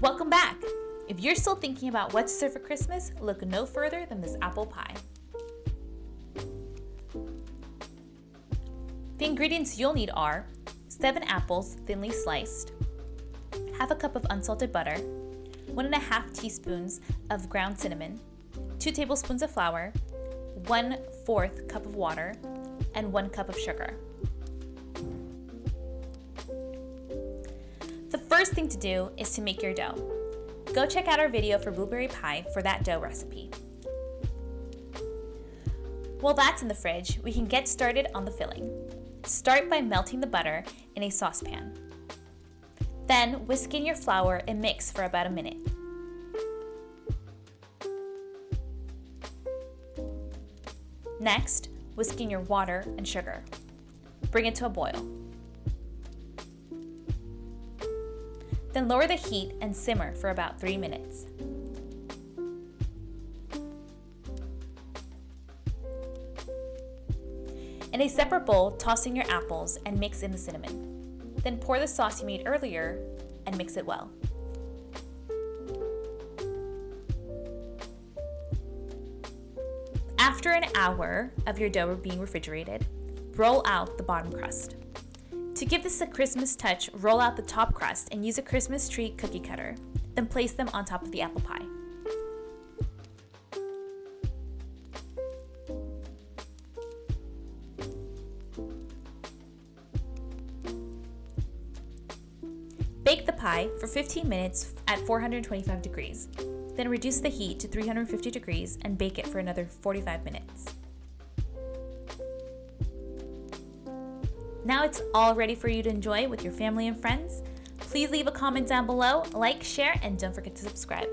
Welcome back! If you're still thinking about what to serve for Christmas, look no further than this apple pie. The ingredients you'll need are 7 apples thinly sliced, half a cup of unsalted butter, 1.5 teaspoons of ground cinnamon, 2 tablespoons of flour, 1/4 cup of water, and 1 cup of sugar. The first thing to do is to make your dough. Go check out our video for blueberry pie for that dough recipe. While that's in the fridge, we can get started on the filling. Start by melting the butter in a saucepan. Then whisk in your flour and mix for about a minute. Next, whisk in your water and sugar. Bring it to a boil. Then lower the heat and simmer for about 3 minutes. In a separate bowl, toss in your apples and mix in the cinnamon. Then pour the sauce you made earlier and mix it well. After an hour of your dough being refrigerated, roll out the bottom crust. To give this a Christmas touch, roll out the top crust and use a Christmas tree cookie cutter. Then place them on top of the apple pie. Bake the pie for 15 minutes at 425 degrees. Then reduce the heat to 350 degrees and bake it for another 45 minutes. Now it's all ready for you to enjoy with your family and friends. Please leave a comment down below, like, share, and don't forget to subscribe.